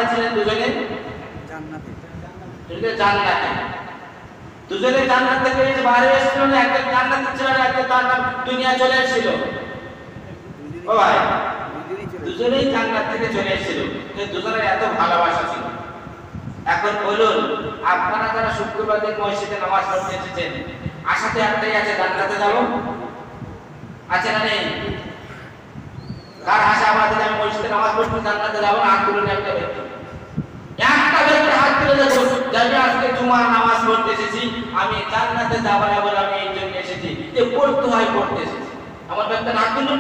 কোথায় ছিলেন দুজনে? জান্নাতে। জান্নাতে। দুজনে জান্নাত থেকে বাইরে এসেছিল না? একজন জান্নাতে ছিল আর একজন তার দুনিয়া চলে এসেছিল। ও ভাই, দুজনেই জান্নাত থেকে চলে এসেছিল। দুজনের এত ভালোবাসা ছিল। এখন বলুন, আপনারা যারা শুক্রবার দিন মসজিদে নামাজ পড়তে এসেছেন, আশাতে একটাই আছে, জান্নাতে যাব। আছে না নেই? কার আশা আমাদের আমি মসজিদে নামাজ পড়তে জান্নাতে যাব না? হাত তুলে একটা ব্যক্তি, একটা ব্যক্তি হাত তুলে দেখো, যাবে আজকে জুমার নামাজ পড়তে এসেছি, আমি জান্নাতে যাব না বলে আমি এই জন্য এসেছি, যে পড়তে হয় পড়তে এসেছি। আমার ব্যক্তি হাত তুলুন।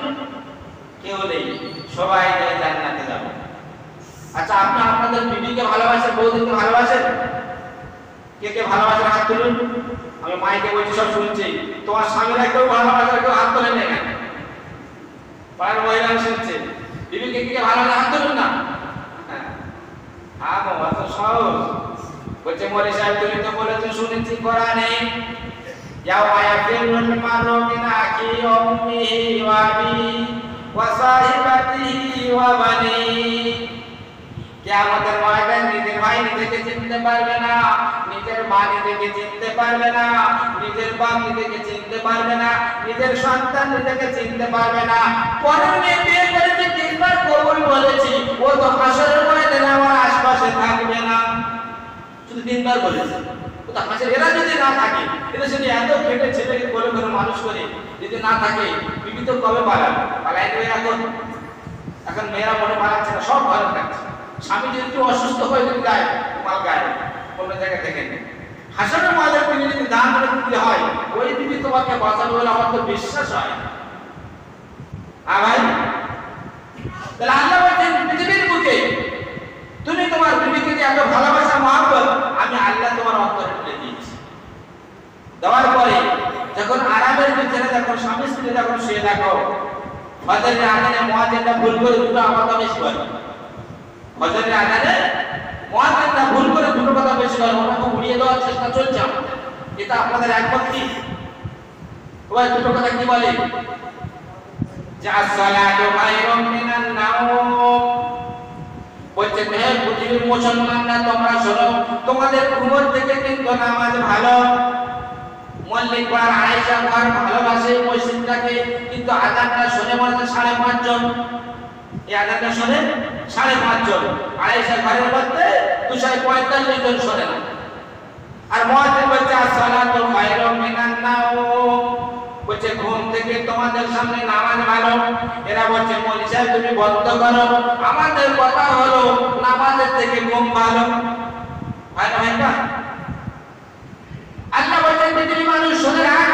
কেউ নেই, সবাই জান্নাতে যাব। আচ্ছা, আপনি আপনাদের বিবিকে ভালোবাসেন, বৌদিকে ভালোবাসেন? কে কে ভালোবাসেন হাত তুলুন। আমি মাইকে বলছি, সব শুনছি। তোমার স্বামীরা কেউ ভালোবাসে, কেউ হাত তোলেন না কেন? পাড়ার মহিলারা শুনছে। বিবিকে কে কে ভালোবাসে হাত তুলুন না। হ্যাঁ বাবা, তো সহজ। বলছে মৌলী সাহেব, তুমি তো বলেছো শুনেছি কোরআনে, ইয়াওমা ইয়াফিরুল মারউ মিন আখিহি ওয়া উম্মিহি ওয়া আবিহি ওয়া সাহিবাতিহি ওয়া বানিহি। কিয়ামতের ময়দানে নিজের ভাই নিজেকে চিনতে পারবে না, নিজের মা নিজেকে চিনতে পারবে না, নিজের বাপ নিজেকে চিনতে পারবে না, নিজের সন্তান নিজেকে চিনতে পারবে না। পরের মেয়ে বিয়ে করেছে, তিনবার কবুল বলেছি, ও তো হাসরের ময়দানে আমার আশপাশে থাকবে না। শুধু তিনবার বলেছে, ও তো হাসের। এরা যদি না থাকে, এরা যদি এত খেটে ছেলেকে কোলে করে মানুষ করে যদি না থাকে, বিবি তো কবে পালাবে? পালাই দেবে এখন। এখন মেয়েরা মনে পালাচ্ছে না, সব ভালো থাকছে। স্বামী যদি একটু অসুস্থ হয়ে যদি যায়, তোমার গায়ে কোনো জায়গা থেকে হাসনের ময়দানে তুমি যদি দান করে দিতে হয়, ওই বিবি তোমাকে বাঁচাবে বলে আমার তো বিশ্বাস হয়। ভাই, তাহলে আল্লাহ বলছেন পৃথিবীর বুকে তুমি তোমার বিবিকে যে এত ভালোবাসা মহব্বত আমি আল্লাহ তোমার অন্তরে তুলে দিয়েছি। দেওয়ার পরে যখন আরামের ভিতরে যখন স্বামী স্ত্রী যখন শুয়ে দেখো, ফজরের আজানে মুয়াজ্জিনটা ভুল করে দুটো কথা বেশি বলে। ফজরের আজানে মুয়াজ্জিনটা ভুল করে দুটো কথা বেশি বলে, ওটাকে উড়িয়ে দেওয়ার চেষ্টা চলছে আমাদের। এটা আপনাদের একমত কি? ওই দুটো কথা কি বলে? যে আসসালাতু খায়রুম মিনান নাওম। বলছে হে পৃথিবীর মুসলমানরা, তোমরা শোনো, তোমাদের ঘুমের থেকে কিন্তু নামাজ ভালো। মল্লিক পাড়ার আয়েশা ঘর ভালোবাসে মসজিদটাকে, কিন্তু আজানটা শুনে বলছে 5.5 জন। এই আজানটা শুনে 5.5 জন। আয়েশা ঘরের মধ্যে 245 জন শোনে না। আর মুয়াজ্জিন বলছে আসসালাতু খায়রুম মিনান নাওম, বলছে ঘুম থেকে তোমাদের সামনে নামাজ ভালো। এরা বলছে মৌলী সাহেব তুমি বন্ধ করো, আমাদের কথা হলো নামাজের থেকে ঘুম ভালো। ভালো হয় না? আল্লাহ বলছেন পৃথিবীর মানুষ শুনে রাখ,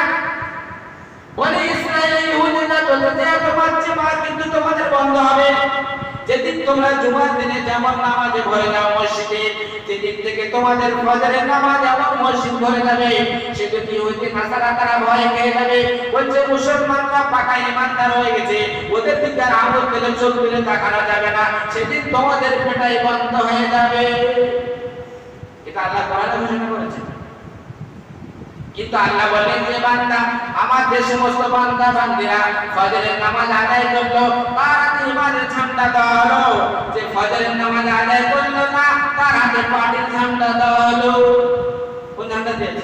বলে ইসরায়েল ইহুদিরা বলতে তোমার মা কিন্তু তোমাদের বন্ধ হবে। যেদিন তোমরা জুমার দিনে যেমন নামাজে ভরে যাও মসজিদে, সেদিন থেকে তোমাদের ফজরের নামাজ এমন মসজিদ ভরে যাবে। সেদিন ইহুদি নাসারা তারা ভয় খেয়ে যাবে। বলছে মুসলমানরা পাকা ইমানদার হয়ে গেছে, ওদের দিকে আর আঙুল তুলে চোখ তুলে তাকানো যাবে না। সেদিন তোমাদের পেটাই বন্ধ হয়ে যাবে। এটা আল্লাহ কোরআনে ঘোষণা করেছে। কিন্তু আল্লাহ বলেন যে বান্দা, আমার যে সমস্ত বান্দা বান্দিরা ফজরের নামাজ আদায় করলো, তার হাতে ইমানের ঝান্ডা দেওয়া হলো। যে ফজরের নামাজ আদায় করলো না, তার হাতে পাটির ঝান্ডা দেওয়া হলো। কোন ঝান্ডা দিয়েছে?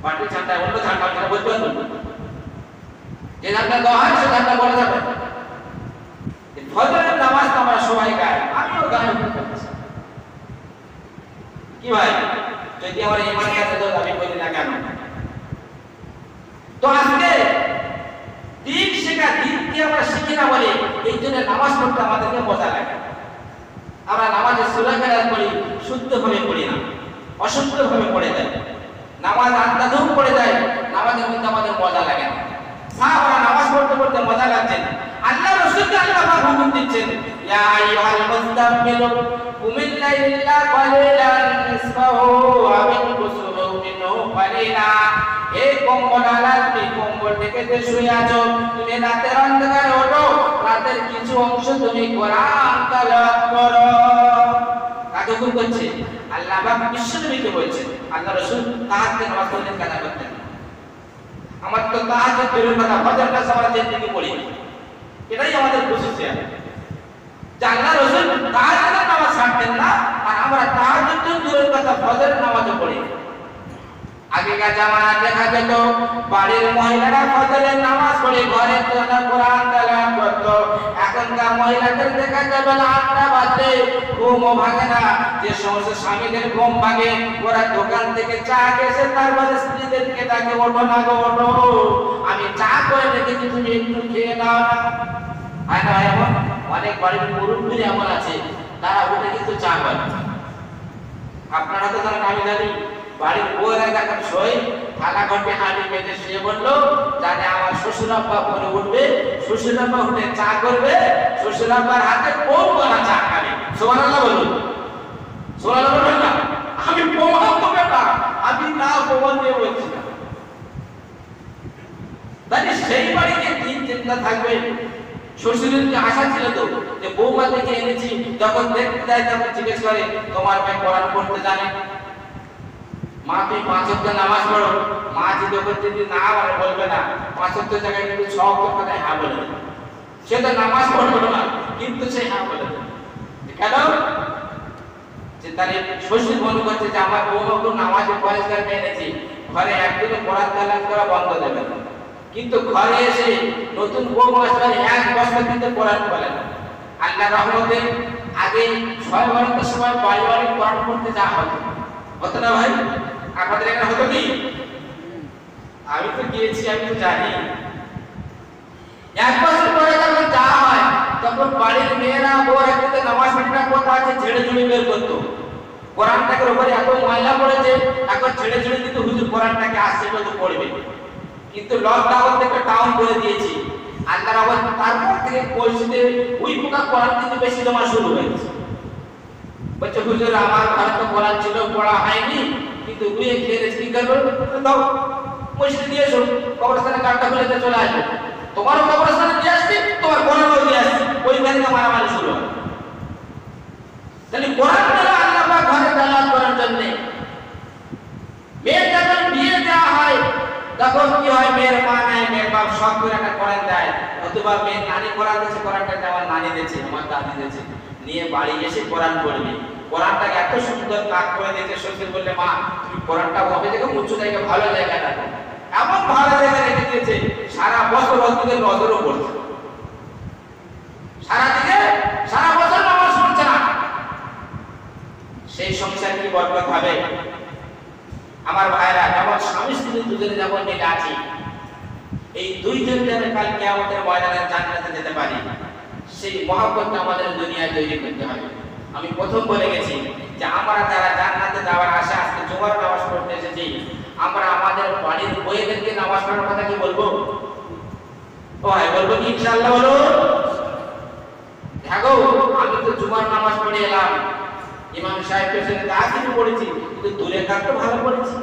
পাটির ঝান্ডা। অন্য ঝান্ডা আপনারা বলতে পারবেন? যে ঝান্ডা দেওয়া হয় সে ঝান্ডা বলা যাবে। ফজরের নামাজ তো আমরা সবাই গাই, আমিও গাই। কি ভাই, যদি আমার ইমানের কাছে তো দাবি করি না কেন? তো আজকে দিন শেখা, দিন কি আমরা শিখি না বলে এই জন্য নামাজ পড়তে আমাদেরকে মজা লাগে। আমরা নামাজের সূরা কেরাত পড়ি, শুদ্ধভাবে পড়ি না, অশুদ্ধভাবে পড়ে যায়। নামাজ আন্দাজুম পড়ে যায়, নামাজের মধ্যে আমাদের মজা লাগে না। সাহাবারা নামাজ পড়তে পড়তে মজা লাগছে। আল্লাহ রাসূলকে আল্লাহ হুকুম দিচ্ছেন, ইয়া আইয়ুহাল মুযাম্মিলু কুমিল লাইলা কালিলান নিসফাহু ওয়া মিনকুসু মিনহু কালিলা। এই কম্বলওয়ালা, তুমি কম্বল থেকে যে শুয়ে আছো, তুমি রাতের অন্ধকারে ওঠো, রাতের কিছু অংশ তুমি কোরআন তেলাওয়াত করো। কাকে হুকুম করছে? আল্লাহ পাক বিশ্বনবীকে বলছেন। আল্লাহ রাসূল তাহাজ্জুদ নামাজ পড়তেন, কাজা করতেন। আমার তো তাহাজ্জুদ দূরের কথা, ফজরটা আমরা জিন্দেগি পড়ি। এটাই আমাদের খুশিয়াত। যে আল্লাহ রাসূল তাহাজ্জুদের নামাজ ছাড়তেন কথা ফজরের নামাজও পড়ে। আগেকার জামানায় দেখা যেত বাড়ির মহিলারা ফজরের নামাজ পড়ে ঘরে কোরআন তেলাওয়াত করত। এখনকার মহিলাদের দেখা যাবে না 8টা বাজলে ঘুমও ভাঙে না। যে সমস্ত স্বামীদের ঘুম ভাঙে ওরা দোকান থেকে চা খেয়ে তারপরে স্ত্রীদেরকে ডাকে, ওঠো না গো ওঠো, আমি চা করে রেখেছি, তুমি একটু খেয়ে নাও না। হয় না এমন? অনেক বাড়ির মুরব্বী এমন আছে, তারা উঠে কিন্তু চা করে। আপনারা তো জানেন, আমি জানি বাড়ির বউরা যখন শোয় থালা ঘন্টে হাঁড়ি মেজে শুয়ে বললো, জানে আমার শ্বশুর আব্বা পরে উঠবে, শ্বশুর আব্বা উঠে চা করবে, শ্বশুর আব্বার হাতে কোন বলা চা খাবে। সুবহানাল্লাহ বলুন, সুবহানাল্লাহ বলুন না। আমি প্রমাণ করবে না, আমি না প্রমাণ দিয়ে বলছি না। তাহলে সেই বাড়িতে দিন চিন্তা থাকবে। শ্বশুরের যে আশা ছিল তো যে বৌমা থেকে এনেছি, যখন দেখতে যায় তখন জিজ্ঞেস করে তোমার মেয়ে কোরআন পড়তে জানে? মা তুই 5 ওয়াক্ত নামাজ পড়ো। মা যদি না বলবে না, 5 ওয়াক্ত জায়গায় কিন্তু 6 ওয়াক্ত কথায় হ্যাঁ বলে দেবে। সে তো নামাজ পড়বে না কিন্তু সে হ্যাঁ বলে দেবে। কেন? যে তার শ্বশুর মনে করছে যে আমার বৌমাকে নামাজে পরেজগার মেয়ে এনেছি, ঘরে একদিনও কোরআন তেলাওয়াত করা বন্ধ দেবে না। কিন্তু ঘরে এসে নতুন বৌমা আসলে 1 বছর কিন্তু কোরআন পড়ে না। আল্লাহর রহমতে আগে 6 বছরের সময় বাড়ি কোরআন পড়তে যাওয়া হতো, হতো না ভাই? আপনাদের এখানে হতো কি? আমি তো গিয়েছি, আমি তো জানি। 1 বছর পরে যখন যাওয়া হয় তখন বাড়ির মেয়েরা বউরা কিন্তু নামাজ পড়তে কোথা আছে ছেড়ে ঝুড়ি বের করতো। কোরআনটাকে উপরে এত ময়লা পড়েছে, এখন ছেড়ে ঝুড়ি কিন্তু হুজুর কোরআনটাকে আসছে বলতে পড়বে। কিন্তু লকডাউন থেকে টাউন করে দিয়েছি। আল্লাহর আবার তারপর থেকে পরিস্থিতি ওই পোকা কোরআন কিন্তু বেশি জমা শুরু হয়েছে। বলছে হুজুর আমার ঘরে তো কোরআন ছিল, পড়া হয়নি, কিন্তু উয়ে খেয়ে কি করবো, দাও মসজিদে দিয়ে এসো, কবরস্থানে কার্ডটা খুলে দিয়ে চলে আসবে। তোমারও কবরস্থানে দিয়ে আসছি, তোমার কোরআনও দিয়ে আসছি, ওইখানে মারামারি শুরু হয়। তাহলে কোরআন হলো আল্লাহ পাক ঘরে তেলাওয়াত করার জন্য। মেয়ের যখন বিয়ে দেওয়া হয় তখন কি হয়, মেয়ের মা নেয়, মেয়ের বাপ সব করে একটা কোরআন দেয়, অথবা মেয়ের নানি কোরআন দিয়েছে, কোরআনটা আমার নানি দিয়েছে, আমার দাদি দিয়েছে, নিয়ে বাড়ি এসে কোরআন পড়বে। কোরআনটাকে এত সুন্দর কাজ করে দিয়েছে, শ্বশুর বললে মা তুমি কোরআনটা হবে দেখো উঁচু জায়গায় ভালো জায়গা রাখো, এমন ভালো জায়গায় রেখে দিয়েছে সারা বছর অন্যদের নজরও পড়ছে, সারা বছর নামাজ পড়ছে না। সেই সংসার কি বরকত হবে? আমার ভাইরা, যেমন স্বামী স্ত্রী দুজনে যেমন মিলে আছি, এই দুইজন যেন কাল কিয়ামতের ময়দানে জান্নাতে যেতে পারি, সেই মহব্বতটা আমাদের দুনিয়ায় তৈরি করতে হবে। আমি প্রথম বলে গেছি যে আমরা যারা জান্নাতে যাওয়ার আশা আজকে জুমার নামাজ পড়তে এসেছি, আমরা আমাদের বাড়ির বইয়েদেরকে নামাজ পড়ার কথা কি বলবো? ও ভাই বলবো কি ইনশাআল্লাহ? বলো দেখো আমি তো জুমার নামাজ পড়ে এলাম, ইমাম সাহেবের সাথে যা কিছু পড়েছি, কিন্তু দূরে কাটতে ভালো পড়েছি,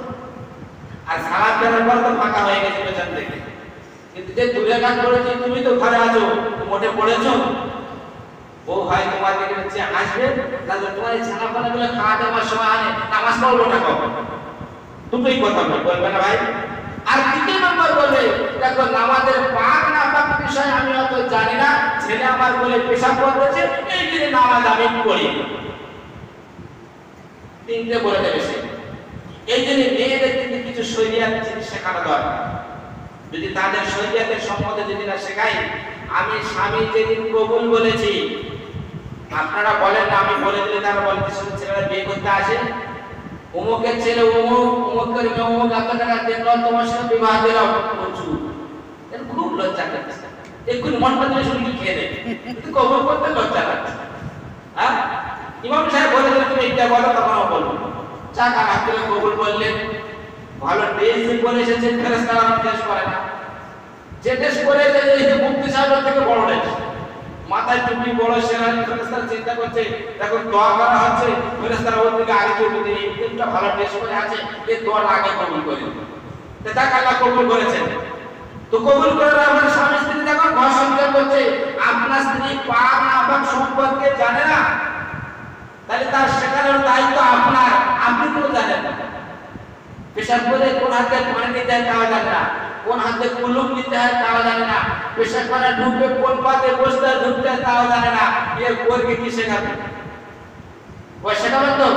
আর সালাত করার পর তো ফাঁকা হয়ে গেছে পেছন থেকে। কিন্তু যে দূরে কাট পড়েছি, তুমি তো ঘরে আছো, মোটে পড়েছো। ও ভাই তোমার দিকে হচ্ছে আসবে, তাহলে তোমার এই ছানাপানাগুলো খাওয়া দেওয়ার সময় আনে নামাজ পড়বো না কখন? দুটোই কথা বলবে না ভাই। আর দ্বিতীয় নম্বর বলবে দেখো নামাজের পাক না পাক বিষয় আমি অত জানি না, ছেলে আমার বলে পেশাব করতেছে, এই দিনে নামাজ আমি পড়ি। তিনটে বলে দেবে সে। এই জন্য মেয়েদের কিন্তু কিছু শরীয়ত শেখানো দরকার। যদি তাদের শরীয়তের সম্বন্ধে যদি না শেখাই, আমি স্বামী যেদিন কবুল বলেছি, আপনারা বলেন না আমি বলে দিলে তারা বলেন ছেলেরা বিয়ে করতে আসে, অমুকের ছেলে অমুক, অমুকের মেয়ে অমুক, এত টাকা দেখলাম তোমার সাথে বিবাহ দিলাম, খুব লজ্জা লাগছে। এক্ষুনি মনটা দিয়ে শুনে খেয়ে দেবে, কিন্তু কবুল করতে লজ্জা লাগছে। হ্যাঁ, ইমাম সাহেব বলে দিলে তুমি এটা বলো, তখনও বলবো। চাকা হাত করে কবুল বললেন, ভালো ড্রেস পরে এসেছেন, ফেরেশতারা ড্রেস করে না, যে ড্রেস পরে এসেছে এই মুফতি সাহেবের থেকে বড় ড্রেস, মাথায় টুপি বড়, সেনানি, ফেরেশতারা চিন্তা করছে এখন দোয়া করা হচ্ছে, ফেরেশতারা ওর দিকে আগে চলবে, এই তিনটা ভালো ড্রেস পরে আছে, এই দোয়াটা আগে কবুল করে দিন। যাক আল্লাহ কবুল করেছেন। তো কবুল করে আমার স্বামী স্ত্রী যখন ঘর সংসার করছে, আপনার স্ত্রী পাক না পাক সম্পর্কে জানে না, তাহলে তার শেখানোর দায়িত্ব আপনার, আপনি তো জানেন না। পেশাব করে কোন হাতে পানি নিতে হয় তাও জানে না, কোন হাতে কুলুপ নিতে হয় তাও জানে না, পেশাব করে ঢুকবে কোন পাতে বসতে ঢুকতে তাও জানে না, এর পরকে কি শেখাবে? ওই শেখাবেন তো?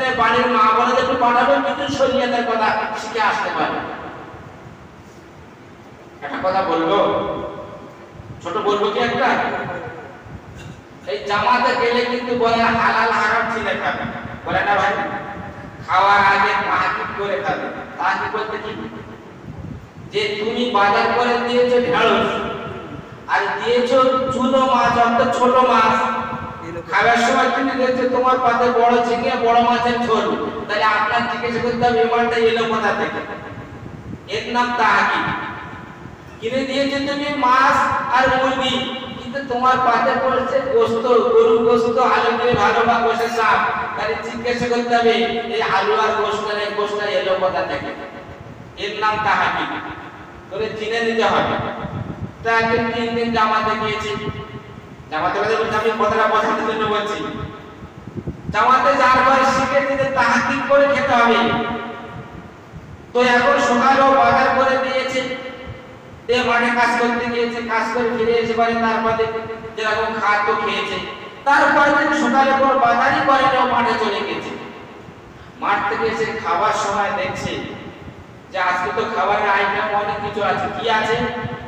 সেখানে বাড়ির মা বোনদের একটু পাঠাবেন, কিছু শরীয়তের কথা শিখে আসতে পারে। একটা কথা বলবো, ছোট বলবো কি একটা, এই জামাতে গেলে কিন্তু বলে হালাল হারাম চিনে খাবে, বলে না ভাই? খাওয়ার আগে তাহাকিক করে খাবে। তাহাকিক বলতে কি? যে তুমি বাজার করে দিয়েছো ঢেঁড়স আর দিয়েছো চুনো মাছ, অর্থাৎ ছোট মাছ, খাবার সময় তুমি দেখছো তোমার পাতে বড় ঝিঙে বড় মাছের ঝোল, তাহলে আপনার জিজ্ঞেস করতে হবে এই মাছটা এলো কোথা থেকে। এর নাম তাহাকিক। কিনে দিয়েছো তুমি মাছ আর মুরগি, কিন্তু তোমার পাতে পড়েছে গোশত, গরুর গোশত, আলু দিয়ে ভালো বা গোশের চাপ, তাহলে জিজ্ঞাসা করতে হবে এই আলু আর গোশতটা এলো কোথা থেকে। এর নাম তাহাকিক করে চিনে নিতে হবে। তা একদিন 3 দিন জামাতে গিয়েছি, জামাতে বলতে আমি কথাটা বোঝানোর জন্য বলছি, জামাতে যার পরে শিখেছি যে তাহাকিক করে খেতে হবে। তো এখন সকালেও বাজার করে দিয়েছে, তে মাঠে কাজ করতে গিয়েছে, কাজ করে ফিরে এসে পারে, তারপরে যেরকম খাদ্য খেয়েছে, তারপরে দিন সকালে পর বাজারই করে নেও, মাঠে চলে গেছে। মাঠ থেকে এসে খাবার সময় দেখছে যে আজকে তো খাবারের আইটেম অনেক কিছু আছে। কি আছে?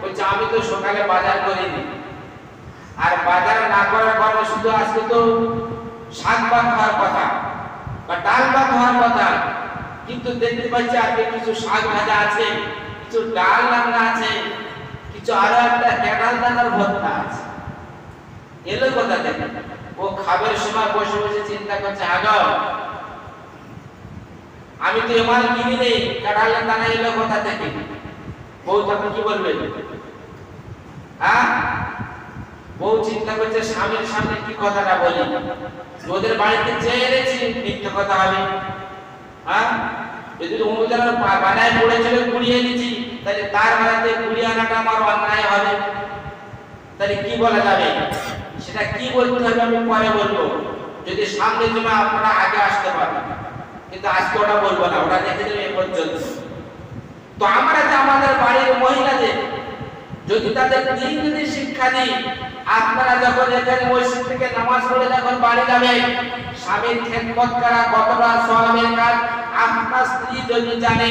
বলছে আমি তো সকালে বাজার করিনি, আর বাজার না করার কারণে শুধু আজকে তো শাক ভাত হওয়ার কথা বা ডাল ভাত হওয়ার কথা, কিন্তু দেখতে পাচ্ছি আজকে কিছু শাক ভাজা আছে, কিছু ডাল রান্না আছে, কিছু আরো একটা ক্যাডাল দানার ভর্তা আছে। এলো কোথা থেকে? ও খাবার সময় বসে বসে চিন্তা করছে, আগো আমি তো এমাল কিনি নেই, ক্যাডালের দানা এলো কোথা থেকে? বউ তখন কি বলবে? হ্যাঁ, বউ চিন্তা করছে স্বামীর সামনে কি কথাটা বলি, ওদের বাড়িতে চেয়ে এনেছি, মিথ্যে কথা হবে। হ্যাঁ, যদি অনুদান বানায় পড়েছিল কুড়িয়ে নিচ্ছি, তাহলে তার বাড়িতে কুড়িয়ে আনাটা আমার অন্যায় হবে। তাহলে কি বলা যাবে? সেটা কি বলতে হবে আমি পরে বলবো, যদি সামনে জমা আপনারা আগে আসতে পারেন। কিন্তু আজকে ওটা বলবো না, ওটা রেখে দেবে এ পর্যন্ত। তো আমরা যে আমাদের বাড়ির মহিলাদের যদি তাদের দিন যদি শিক্ষা দিই, আপনারা যখন এখানে মসজিদ থেকে নামাজ পড়ে যখন বাড়ি যাবেন, স্বামীর খেদমত করা কতটা সওয়াবের কাজ আপনার স্ত্রী যদি জানে,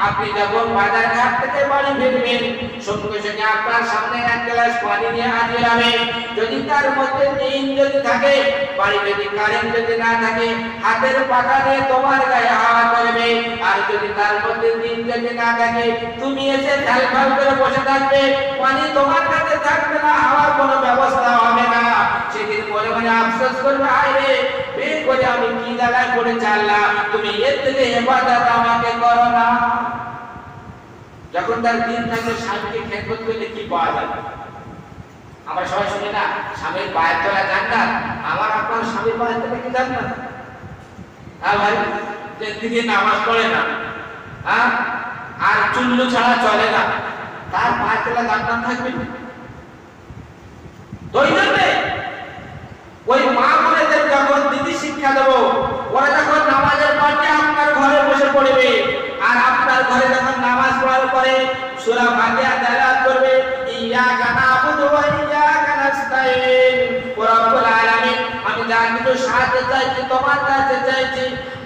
আপনি যখন বাজার ঘাট থেকে বাড়ি ফিরবেন, সঙ্গে সঙ্গে আপনার সামনে এক গ্লাস পানি নিয়ে হাজির হবে। যদি তার মধ্যে দিন যদি থাকে, বাড়ি যদি কারেন্ট যদি না থাকে, হাতের পাতা দিয়ে তোমার গায়ে হাওয়া করবে। আর যদি তার মধ্যে দিন যদি না থাকে, তুমি এসে ঢালফাল করে বসে থাকবে, পানি তোমার কাছে থাকবে না, হাওয়ার কোনো ব্যবস্থা হবে না। সেদিন মনে মনে আফসোস করবে, হায় রে, বের করে আমি কি জায়গায় পড়ে চাললাম, তুমি এর থেকে হেফাজত আমাকে করো না। যখন তার দিন থাকে স্বামীকে খেদমত করলে কি পাওয়া যাবে? আমরা সবাই শুনি না, স্বামীর পায়ের তলা জান্নাত। আমার আপনার স্বামীর পায়ের তলা কি জান্নাত? হ্যাঁ ভাই, যে দিকে নামাজ পড়ে না, হ্যাঁ, আর চুল্লু ছাড়া চলে না, তার পায়ের তলা জান্নাত থাকবে? ওই জন্যে ওই মা বোনেদের যখন দিদি শিক্ষা দেবো, ওরা যখন নামাজের পরে আপনার ঘরে বসে পড়বে, আর আপনার ঘরে যখন নামাজ পড়ার পরে সূরা ফাতিহা তেলাওয়াত করবে, ইয়াকা নাবুদু ওয়া ইয়াকা নাস্তাইন, রব্বুল আলামিন আমি যা কিছু সাহায্য চাইছি তোমার কাছে চাইছি,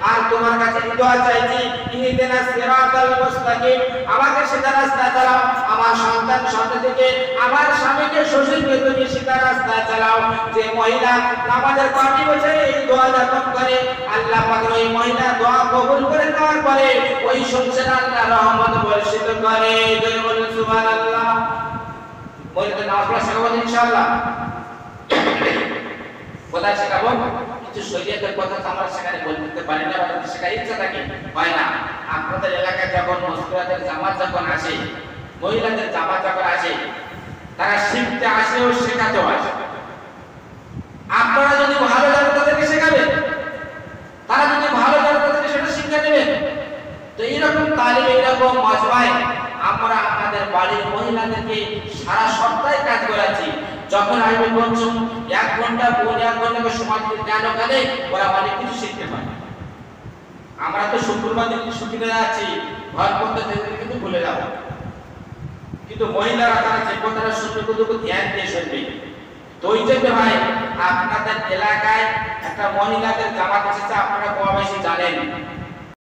আর তোমার কাছে দোয়া চাইছি, ইহদিনাস সিরাতাল মুস্তাকিম, আমাকে সিধা রাস্তায় চালাও, আমার সন্তান সন্ততিকে, আমার স্বামীকে শ্বশুরকে তুমি সিধা রাস্তায় চালাও। যে মহিলা নামাজের পাশে বসে এই দোয়া যখন করে, আল্লাহ পাক ওই মহিলা দোয়া কবুল করে নেওয়ার পরে ওই সংসারে আল্লাহ রহমত বর্ষিত করে। জয় বলুন সুবহানাল্লাহ। মহিলাদের নামাজ পড়া শেখাবো ইনশাআল্লাহ। কোথায় শেখাবো? কিছু শরীয়তের কথা তো আমরা সেখানে বলতে পারি না, বা শেখার ইচ্ছা থাকে হয় না। আপনাদের এলাকায় যখন মহিলাদের জামাত যখন আসে, মহিলাদের জামাত যখন আসে, তারা শিখতে আসে ও শেখাতেও আসে। আপনারা যদি ভালো জানেন তাদেরকে শেখাবেন, তারা যদি ভালো জানে তাদেরকে সেটা শিক্ষা দেবেন। তো এইরকম তালিম, এইরকম মজমায় আমরা আমাদের বাড়ির মহিলাদেরকে সারা সপ্তাহে কাজ করাচ্ছি। যখন আসবে পঞ্চম 1 ঘন্টা 1.5 ঘন্টা সময় কেন কালে ওরা অনেক কিছু শিখতে পারে। আমরা তো শুক্রবার দিন ছুটি নিয়ে যাচ্ছি, ঘর করতে কিন্তু ভুলে যাবো, কিন্তু মহিলারা তারা যে কথাটা শুনবে কতটুকু ধ্যান দিয়ে শুনবে। তো ওই জন্য ভাই আপনাদের এলাকায় একটা মহিলাদের জামাত এসেছে, আপনারা কম বেশি জানেন।